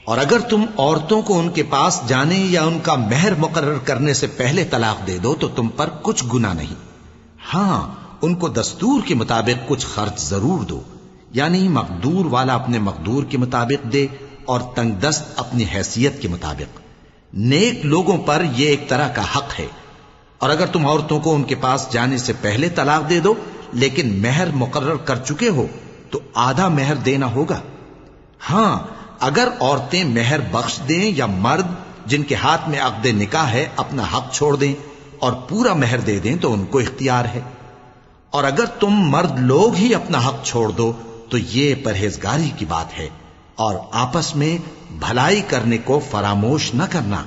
اور اگر تم عورتوں کو ان کے پاس جانے یا ان کا مہر مقرر کرنے سے پہلے طلاق دے دو تو تم پر کچھ گناہ نہیں، ہاں ان کو دستور کے مطابق کچھ خرچ ضرور دو، یعنی مقدور والا اپنے مقدور کے مطابق دے اور تنگ دست اپنی حیثیت کے مطابق۔ نیک لوگوں پر یہ ایک طرح کا حق ہے۔ اور اگر تم عورتوں کو ان کے پاس جانے سے پہلے طلاق دے دو لیکن مہر مقرر کر چکے ہو تو آدھا مہر دینا ہوگا۔ ہاں اگر عورتیں مہر بخش دیں یا مرد جن کے ہاتھ میں عقد نکاح ہے اپنا حق چھوڑ دیں اور پورا مہر دے دیں تو ان کو اختیار ہے۔ اور اگر تم مرد لوگ ہی اپنا حق چھوڑ دو تو یہ پرہیزگاری کی بات ہے، اور آپس میں بھلائی کرنے کو فراموش نہ کرنا۔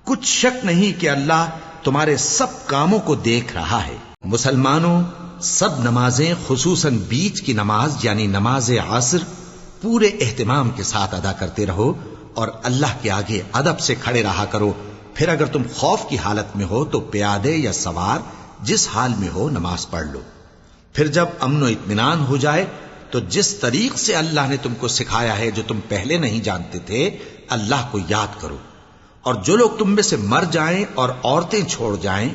کچھ شک نہیں کہ اللہ تمہارے سب کاموں کو دیکھ رہا ہے۔ مسلمانوں، سب نمازیں خصوصاً بیچ کی نماز یعنی نماز عصر پورے اہتمام کے ساتھ ادا کرتے رہو اور اللہ کے آگے ادب سے کھڑے رہا کرو۔ پھر اگر تم خوف کی حالت میں ہو تو پیادے یا سوار جس حال میں ہو نماز پڑھ لو۔ پھر جب امن و اطمینان ہو جائے تو جس طریق سے اللہ نے تم کو سکھایا ہے جو تم پہلے نہیں جانتے تھے اللہ کو یاد کرو۔ اور جو لوگ تم میں سے مر جائیں اور عورتیں چھوڑ جائیں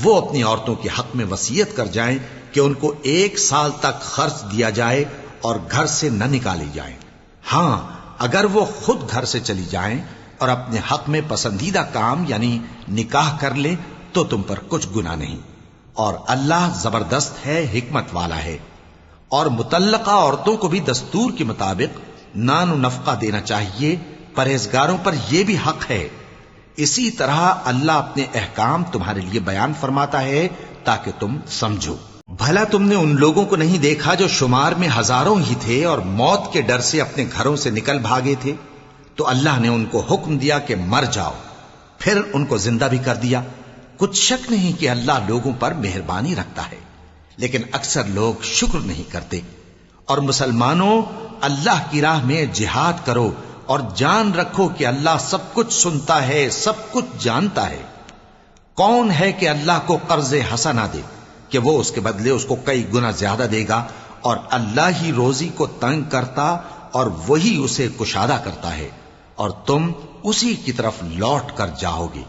وہ اپنی عورتوں کے حق میں وصیت کر جائیں کہ ان کو 1 سال تک خرچ دیا جائے اور گھر سے نہ نکالی جائیں۔ ہاں اگر وہ خود گھر سے چلی جائیں اور اپنے حق میں پسندیدہ کام یعنی نکاح کر لیں تو تم پر کچھ گناہ نہیں، اور اللہ زبردست ہے، حکمت والا ہے۔ اور مطلقہ عورتوں کو بھی دستور کے مطابق نان و نفقہ دینا چاہیے، پرہیزگاروں پر یہ بھی حق ہے۔ اسی طرح اللہ اپنے احکام تمہارے لیے بیان فرماتا ہے تاکہ تم سمجھو۔ بھلا تم نے ان لوگوں کو نہیں دیکھا جو شمار میں ہزاروں ہی تھے اور موت کے ڈر سے اپنے گھروں سے نکل بھاگے تھے؟ تو اللہ نے ان کو حکم دیا کہ مر جاؤ، پھر ان کو زندہ بھی کر دیا۔ کچھ شک نہیں کہ اللہ لوگوں پر مہربانی رکھتا ہے، لیکن اکثر لوگ شکر نہیں کرتے۔ اور مسلمانوں، اللہ کی راہ میں جہاد کرو اور جان رکھو کہ اللہ سب کچھ سنتا ہے، سب کچھ جانتا ہے۔ کون ہے کہ اللہ کو قرض حسنہ دے کہ وہ اس کے بدلے اس کو کئی گنا زیادہ دے گا؟ اور اللہ ہی روزی کو تنگ کرتا اور وہی اسے کشادہ کرتا ہے، اور تم اسی کی طرف لوٹ کر جاؤ گے۔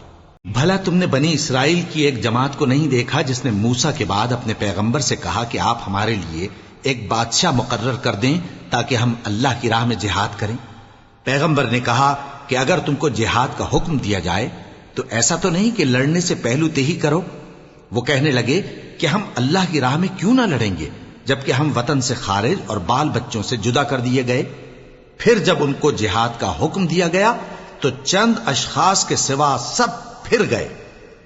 بھلا تم نے بنی اسرائیل کی ایک جماعت کو نہیں دیکھا جس نے موسیٰ کے بعد اپنے پیغمبر سے کہا کہ آپ ہمارے لیے ایک بادشاہ مقرر کر دیں تاکہ ہم اللہ کی راہ میں جہاد کریں؟ پیغمبر نے کہا کہ اگر تم کو جہاد کا حکم دیا جائے تو ایسا تو نہیں کہ لڑنے سے پہلو تہی کرو۔ وہ کہنے لگے کہ ہم اللہ کی راہ میں کیوں نہ لڑیں گے جبکہ ہم وطن سے خارج اور بال بچوں سے جدا کر دیے گئے۔ پھر جب ان کو جہاد کا حکم دیا گیا تو چند اشخاص کے سوا سب پھر گئے،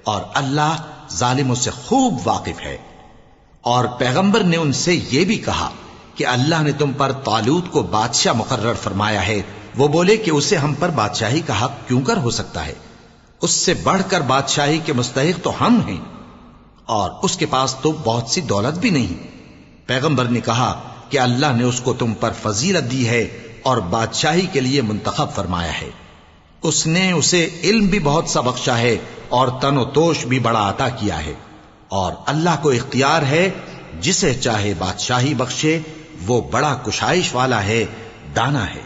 اور اللہ ظالموں سے خوب واقف ہے۔ اور پیغمبر نے ان سے یہ بھی کہا کہ اللہ نے تم پر طالوت کو بادشاہ مقرر فرمایا ہے۔ وہ بولے کہ اسے ہم پر بادشاہی کا حق کیوں کر ہو سکتا ہے؟ اس سے بڑھ کر بادشاہی کے مستحق تو ہم ہیں، اور اس کے پاس تو بہت سی دولت بھی نہیں۔ پیغمبر نے کہا کہ اللہ نے اس کو تم پر فضیلت دی ہے اور بادشاہی کے لیے منتخب فرمایا ہے۔ اس نے اسے علم بھی بہت سا بخشا ہے اور تن و توش بھی بڑا عطا کیا ہے، اور اللہ کو اختیار ہے جسے چاہے بادشاہی بخشے، وہ بڑا کشائش والا ہے، دانا ہے۔